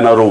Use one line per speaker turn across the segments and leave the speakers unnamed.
NRO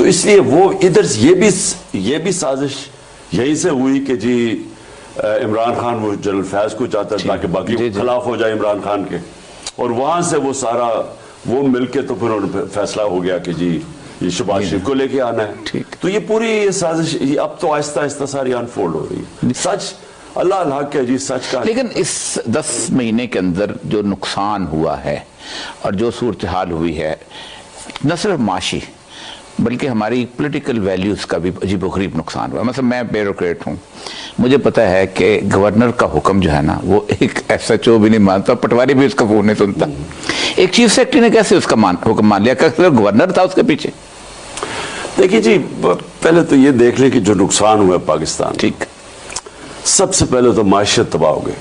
تو اس لیے وہ ادھر یہ بھی سازش یہیں سے ہوئی کہ جی عمران خان وہ جنرل فیض کو چاہتا ہے تاکہ باقی خلاف ہو جائے عمران خان کے، اور وہاں سے وہ سارا وہ مل کے تو پھر فیصلہ ہو گیا کہ جی یہ شہباز شریف کو لے کے آنا ہے. تو یہ پوری یہ سازش اب تو آہستہ آہستہ ساری انفولڈ ہو رہی ہے. سچ اللہ الحق ہے جی، سچ کا.
لیکن اس 10 مہینے کے اندر جو نقصان ہوا ہے اور جو صورتحال ہوئی ہے، نہ صرف معاشی بلکہ ہماری پولیٹیکل ویلیوز کا بھی عجیب و غریب نقصان ہوا. مثلا میں بیوروکریٹ ہوں، مجھے پتا ہے کہ گورنر کا حکم جو ہے نا وہ ایک ایس ایچ او بھی نہیں مانتا، پٹواری بھی اس کا فون نہیں سنتا. ایک چیف سیکرٹری نے کیسے اس کا حکم مان لیا؟ کہ گورنر تھا اس کے پیچھے.
دیکھیے جی، پہلے تو یہ دیکھ لیں کہ جو نقصان ہوا ہے پاکستان،
ٹھیک،
سب سے پہلے تو معیشت تباہ ہو گئی.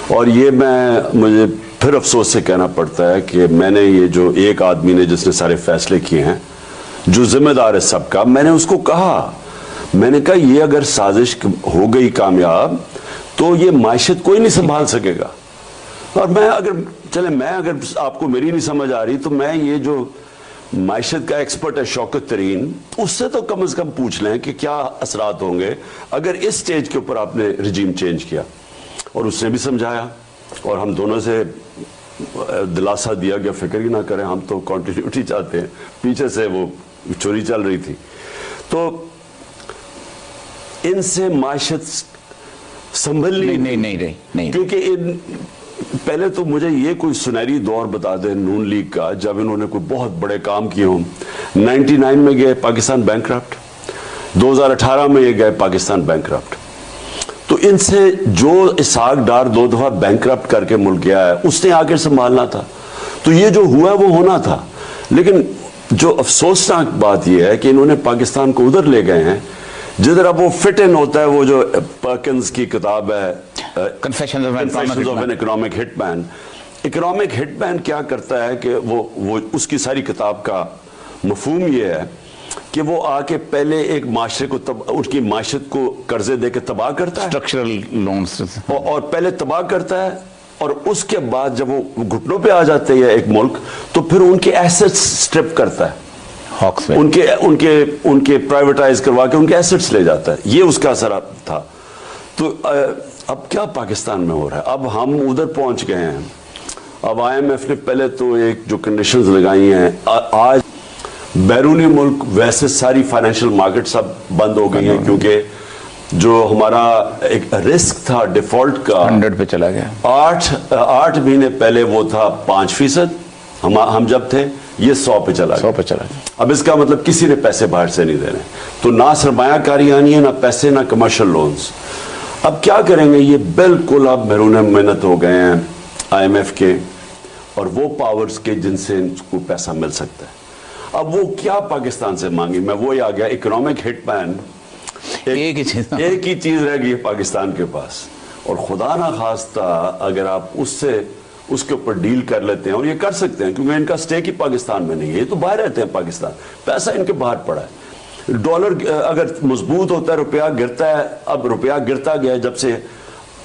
اور یہ مجھے پھر افسوس سے کہنا پڑتا ہے کہ میں نے یہ جو ایک آدمی نے جس نے سارے فیصلے کیے ہیں، جو ذمہ دار ہے سب کا، میں نے اس کو کہا، میں نے کہا یہ اگر سازش ہو گئی کامیاب تو یہ معیشت کوئی نہیں سنبھال سکے گا. اور میں اگر آپ کو میری نہیں سمجھ آ رہی تو میں یہ جو معیشت کا ایکسپرٹ ہے شوکت ترین، اس سے تو کم از کم پوچھ لیں کہ کیا اثرات ہوں گے اگر اس سٹیج کے اوپر آپ نے رجیم چینج کیا. اور اس نے بھی سمجھایا اور ہم دونوں سے دلاسا دیا کہ فکر ہی نہ کریں، ہم تو کنٹینیوٹی چاہتے ہیں. پیچھے سے وہ چوری چل رہی تھی. تو ان سے معیشت سنبھلنی نہیں، کیونکہ پہلے تو مجھے یہ کوئی سنہری دور بتا دیں نون لیگ کا جب انہوں نے کوئی بہت بڑے کام کیے ہوں. 99 میں گئے پاکستان بینکرپٹ، 2018 میں یہ گئے پاکستان بینکرپٹ. تو ان سے جو اسحاق ڈار 2 دفعہ بینکرپٹ کر کے ملک گیا ہے اس نے آگے سنبھالنا تھا. تو یہ جو ہوا ہے وہ ہونا تھا. لیکن جو افسوسناک بات یہ ہے کہ انہوں نے پاکستان کو ادھر لے گئے ہیں جدھر اب وہ فٹ ان ہوتا ہے. وہ جو پرکنز کی کتاب ہے
confessions of an
economic hit man. Economic hit man کیا کرتا ہے کہ وہ اس کی ساری کتاب کا مفہوم یہ ہے کہ وہ آ کے پہلے ایک معاشرے کو ان کی معیشت کو قرضے دے کے تباہ کرتا ہے،
اسٹرکچرل لونز،
اور پہلے تباہ کرتا ہے، اور اس کے بعد جب وہ گھٹنوں پہ آ جاتے ہیں ایک ملک تو پھر ان کے ایسٹس سٹرپ کرتا ہے، ان کے پرائیویٹائز کروا کے ان کے ایسٹس لے جاتا ہے. یہ اس کا اثر تھا. تو اب کیا پاکستان میں ہو رہا ہے؟ اب ہم ادھر پہنچ گئے ہیں. اب IMF نے پہلے تو ایک جو کنڈیشنز لگائی ہیں، آج بیرونی ملک ویسے ساری فائنینشیل مارکیٹ سب بند ہو گئی ہیں کیونکہ جو ہمارا ایک رسک تھا ڈیفالٹ کا
100 پہ چلا گیا.
8 مہینے پہلے وہ تھا 5%، ہم جب تھے یہ 100 پہ چلا گیا. اب اس کا مطلب کسی نے پیسے باہر سے نہیں دینے، تو نہ سرمایہ کاری آنی ہے، نہ پیسے، نہ کمرشل لونز. اب کیا کریں گے؟ یہ بالکل اب محرون محنت ہو گئے ہیں IMF کے اور وہ پاورز کے جن سے ان کو پیسہ مل سکتا ہے. اب وہ کیا پاکستان سے مانگی؟ میں وہی آ گیا، اکنامک ہٹ مین ایک ہی چیز رہ گئی ہے پاکستان کے پاس. اور خدا نہ خواستہ اگر آپ اس کے اوپر ڈیل کر لیتے ہیں، اور یہ کر سکتے ہیں کیونکہ ان کا سٹیک ہی پاکستان میں نہیں ہے، یہ تو باہر رہتے ہیں پاکستان، پیسہ ان کے باہر پڑا ہے. ڈالر اگر مضبوط ہوتا ہے روپیہ گرتا ہے. اب روپیہ گرتا گیا جب سے،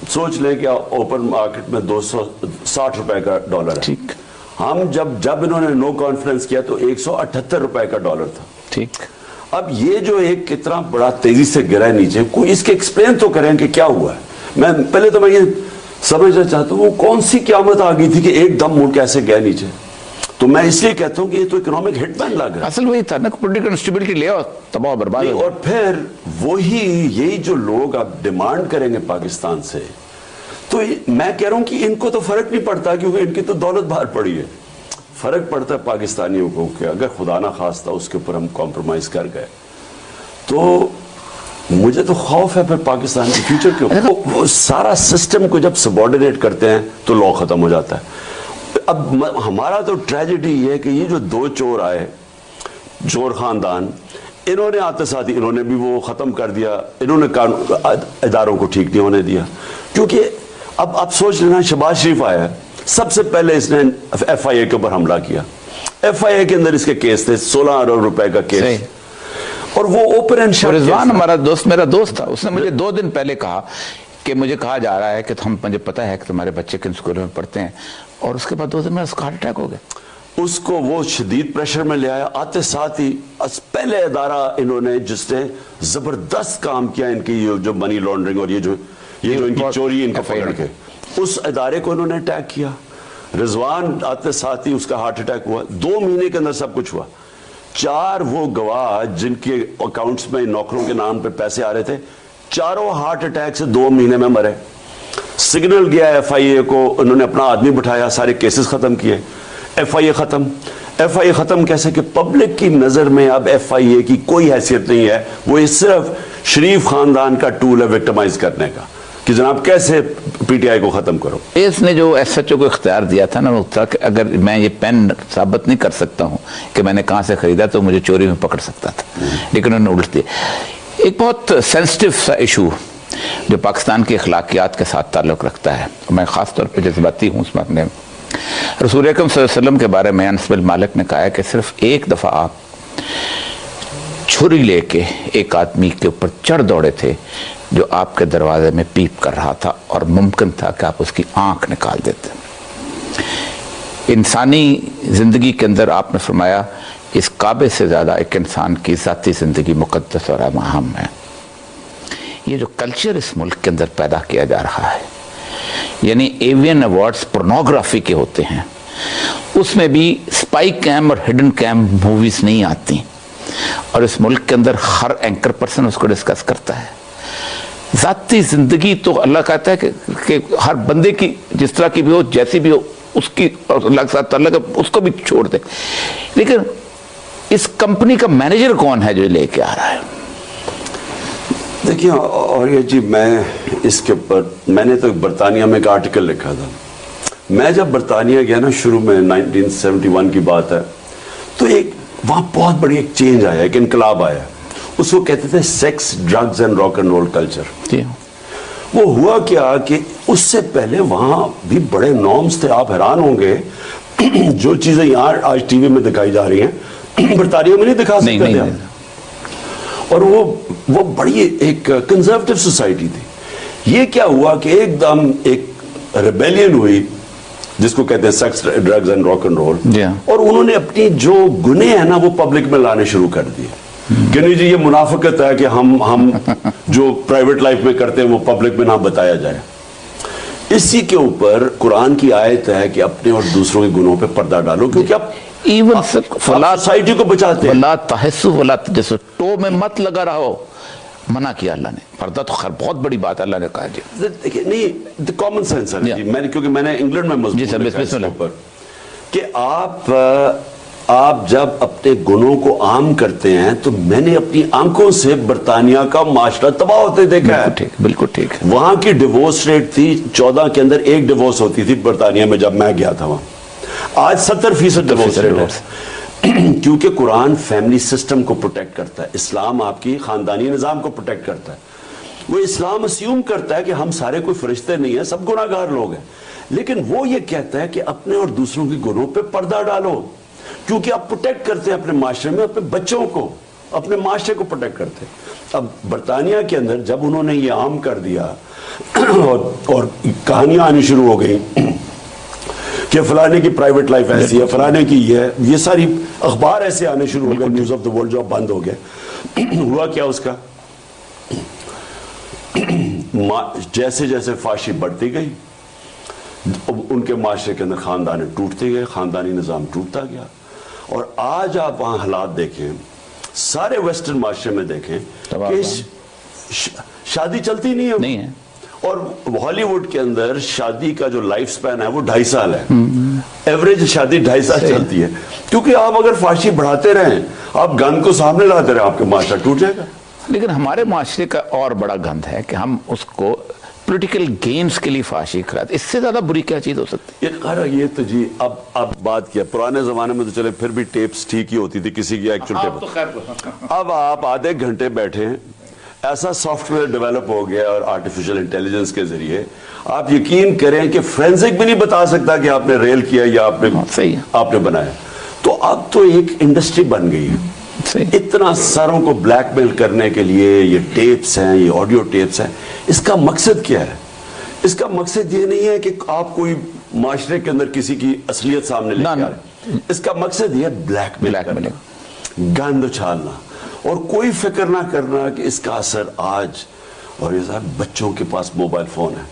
سوچ لیں کہ اوپن مارکیٹ میں 260 روپے کا ڈالر ہے. ہم جب انہوں نے نو کانفرنس کیا تو 178 روپے کا ڈالر تھا.
ٹھیک.
اب یہ جو ایک کتنا بڑا تیزی سے گرا ہے نیچے، کوئی اس کے ایکسپلین تو کریں کہ کیا ہوا ہے. پہلے تو میں یہ سمجھنا چاہتا ہوں وہ کون سی قیامت آ گئی تھی کہ ایک دم ملک ایسے گیا نیچے. تو میں اس لیے کہتا ہوں کہ یہ تو اکنامک ہٹ مین لگ رہا ہے.
اصل وہی تھا نا، پولیٹیکل انسٹیبلٹی لے اور تباہ و برباد.
اور پھر یہی جو لوگ اب ڈیمانڈ کریں گے پاکستان سے، تو میں کہہ رہا ہوں کہ ان کو تو فرق نہیں پڑتا کیونکہ ان کی تو دولت باہر پڑی ہے. فرق پڑتا ہے پاکستانیوں کو کہ اگر خدا نہ خواستہ اس کے اوپر ہم کمپرومائز کر گئے تو مجھے تو خوف ہے پھر پاکستان کے فیوچر کے اوپر. وہ سارا سسٹم کو جب سبارڈینیٹ کرتے ہیں تو لا ختم ہو جاتا ہے. اب ہمارا تو ٹریجڈی یہ ہے کہ یہ جو 2 چور آئے، چور خاندان، انہوں نے آتے ساتھ ہی انہوں نے بھی وہ ختم کر دیا. انہوں نے اداروں کو ٹھیک نہیں ہونے دیا. کیونکہ اب سوچ لینا، شہباز شریف آیا، سب سے پہلے اس نے FIA کے اوپر حملہ کیا. FIA کے اندر اس کے کیس تھے 16 ارب روپے کا کیس، اور وہ اوپن اینڈ شٹ.
رضوان ہمارا دوست، میرا دوست تھا، اس نے مجھے 2 دن پہلے کہا کہ مجھے کہا جا رہا ہے کہ مجھے پتا ہے کہ تمہارے بچے کن اسکولوں میں پڑھتے ہیں، اور اس کے بعد 2 دن میں اس کا ہارٹ اٹیک ہو گیا.
اس کو وہ شدید پریشر میں لے آیا. آتے ساتھ ہی پہلے ادارہ انہوں نے جس نے زبردست کام کیا ان کی جو منی لانڈرنگ اور یہ جو ان کی چوری ان کو پکڑ کے, اس ادارے کو انہوں نے اٹیک کیا. رضوان آتے ساتھ ہی اس کا ہارٹ اٹیک ہوا. 2 مہینے کے اندر سب کچھ ہوا. 4 وہ گواہ جن کے اکاؤنٹس میں نوکروں کے نام پہ پیسے آ رہے تھے, چاروں ہارٹ اٹیک سے 2 مہینے میں مرے. سگنل گیا ایف آئی اے کو, انہوں نے اپنا آدمی بٹھایا, سارے کیسز ختم کیے. ایف آئی اے ختم. ایف آئی اے ختم کیسے کہ پبلک کی نظر میں اب ایف آئی اے کی کوئی حیثیت نہیں ہے, وہ صرف شریف خاندان کا ٹول ہے وکٹمائز کرنے کا کہ جناب کیسے پی ٹی آئی کو ختم کرو.
اس نے جو ایس ایچ او کو اختیار دیا تھا نا, وہ تھا کہ اگر میں یہ پین ثابت نہیں کر سکتا ہوں کہ میں نے کہاں سے خریدا تو مجھے چوری میں پکڑ سکتا تھا, لیکن انہوں نے الٹ دیا. ایک بہت سینسٹیو سا ایشو جو پاکستان کی اخلاقیات کے ساتھ تعلق رکھتا ہے, میں خاص طور پہ جذباتی ہوں اس معاملے میں. رسول اکرم صلی اللہ علیہ وسلم کے بارے میں انس بن مالک نے کہا ہے کہ صرف ایک دفعہ آپ چھری لے کے ایک آدمی کے اوپر چڑھ دوڑے تھے جو آپ کے دروازے میں پیپ کر رہا تھا, اور ممکن تھا کہ آپ اس کی آنکھ نکال دیتے. انسانی زندگی کے اندر آپ نے فرمایا اس کعبے سے زیادہ ایک انسان کی ذاتی زندگی مقدس اور اہم ہے. یہ جو کلچر اس ملک کے اندر پیدا کیا جا رہا ہے, یعنی ایوین ایوارڈز پورنوگرافی کے ہوتے ہیں, اس میں بھی سپائی کیم اور ہڈن کیم موویز نہیں آتی, اور اس ملک کے اندر ہر اینکر پرسن اس کو ڈسکس کرتا ہے. ذاتی زندگی تو اللہ کہتا ہے کہ ہر بندے کی جس طرح کی بھی ہو, جیسی بھی ہو, اس کی اللہ کے ساتھ تعلق اس کو بھی چھوڑ دے. لیکن اس کمپنی کا مینیجر کون ہے جو لے کے آ رہا ہے؟
دیکھیے اور یہ جی, میں اس کے اوپر میں نے تو برطانیہ میں ایک آرٹیکل لکھا تھا. میں جب برطانیہ گیا نا شروع میں 1971 کی بات ہے, تو ایک وہاں بہت بڑی ایک چینج آیا, ایک انقلاب آیا. اس کو کہتے تھے sex, drugs and rock and roll culture. وہ ہوا کیا کہ اس سے پہلے وہاں بھی بڑے نارمز تھے. آپ حیران ہوں گے جو چیزیں یہاں آج ٹی وی میں دکھائی جا رہی ہیں برطانیہ میں نہیں دکھا سکتے تھے. اور وہ بڑی ایک کنزرویٹو سوسائٹی تھی. یہ کیا ہوا کہ ایک دم ایک ریبیلین ہوئی جس کو کہتے ہیں sex, drugs and rock and roll, اور انہوں نے اپنی جو گناہ ہیں نا وہ پبلک میں لانے شروع کر دیے کہ نہیں جی یہ منافقت ہے کہ ہم جو پرائیویٹ لائف میں کرتے ہیں وہ پبلک میں نہ بتایا جائے. اسی کے اوپر قرآن کی آیت ہے کہ اپنے اور دوسروں کے گناہوں پہ پردہ ڈالو, کیونکہ
ایون
سوسائٹی کو بچاتے ہیں.
ولا تحسوا ولا تجسسوا, ٹو میں مت لگا رہو, منع کیا اللہ نے. پردہ تو خیر بہت بڑی بات اللہ نے کہا. جی
دیکھیں نہیں کامن سینس ہے جی, میں نے کیونکہ میں نے انگلینڈ میں مضبوط لکھا ہے اس کے اوپر کہ آپ جب اپنے گناہوں کو عام کرتے ہیں تو میں نے اپنی آنکھوں سے برطانیہ کا معاشرہ تباہ ہوتے دیکھا ہے.
بالکل ٹھیک.
وہاں کی ڈیورس ریٹ تھی 14 کے اندر 1 ڈیورس ہوتی تھی برطانیہ میں جب میں گیا تھا وہاں. آج 70% ڈیورس ریٹ ہے, کیونکہ قرآن فیملی سسٹم کو پروٹیکٹ کرتا ہے. اسلام آپ کی خاندانی نظام کو پروٹیکٹ کرتا ہے. وہ اسلام اسیوم کرتا ہے کہ ہم سارے کوئی فرشتے نہیں ہیں, سب گناہ گار لوگ ہیں, لیکن وہ یہ کہتا ہے کہ اپنے اور دوسروں کے گناہوں پہ پردہ ڈالو, کیونکہ آپ پروٹیکٹ کرتے ہیں اپنے معاشرے میں, اپنے بچوں کو, اپنے معاشرے کو پروٹیکٹ کرتے ہیں. اب برطانیہ کے اندر جب انہوں نے یہ عام کر دیا اور کہانیاں آنی شروع ہو گئی کہ فلانے کی پرائیویٹ لائف ایسی ہے, فلانے کی یہ ساری اخبار ایسے آنے شروع ہو گئے, نیوز آف دا ورلڈ جو بند ہو گئے. ہوا کیا اس کا, جیسے جیسے فحاشی بڑھتی گئی ان کے معاشرے کے اندر خاندان ٹوٹتے گئے, خاندانی نظام ٹوٹتا گیا. اور آج آپ وہاں حالات دیکھیں, سارے ویسٹرن معاشرے میں دیکھیں کہ شادی چلتی نہیں ہے. اور ہالی ووڈ کے اندر شادی کا جو لائف سپین ہے وہ 2.5 سال ہے. ایوریج شادی 2.5 سال چلتی ہے, کیونکہ آپ اگر فحاشی بڑھاتے رہیں, آپ گند کو سامنے لاتے رہیں, آپ کے معاشرہ ٹوٹ جائے گا. لیکن
ہمارے معاشرے کا اور بڑا گند ہے کہ ہم اس کو پولیٹیکل گینز کے لیے فحاشی کراتے. اس سے زیادہ بری کیا چیز ہو سکتی ہے؟
یہ تو جی اب بات کیا, پرانے زمانے میں تو چلے پھر بھی ٹیپس ٹھیک ہی ہوتی تھی, کسی کی ایکچول ٹیپ. اب آپ آدھے گھنٹے بیٹھے, ایسا سافٹ ویئر ڈیولپ ہو گیا اور آرٹیفیشل انٹیلیجنس کے ذریعے آپ یقین کریں کہ فرینزک بھی نہیں بتا سکتا کہ آپ نے ریل کیا یا آپ نے بنایا. تو اب تو ایک انڈسٹری بن گئی ہے. اتنا سروں کو بلیک میل کرنے کے لیے یہ ٹیپس ہیں, یہ آڈیو ٹیپس ہیں. اس کا مقصد کیا ہے؟ اس کا مقصد یہ نہیں ہے کہ آپ کوئی معاشرے کے اندر کسی کی اصلیت سامنے لے کے آ رہے. اس کا مقصد یہ بلیک میل کرنا، گند اچھالنا، اور کوئی فکر نہ کرنا کہ اس کا اثر آج، اور یہ صاحب بچوں کے پاس موبائل فون ہے،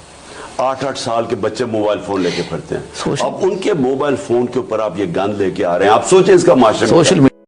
8 سال کے بچے موبائل فون لے کے پھرتے ہیں، اب ان کے موبائل فون کے اوپر آپ یہ گند لے کے آ رہے ہیں، آپ سوچیں اس کا معاشرے میں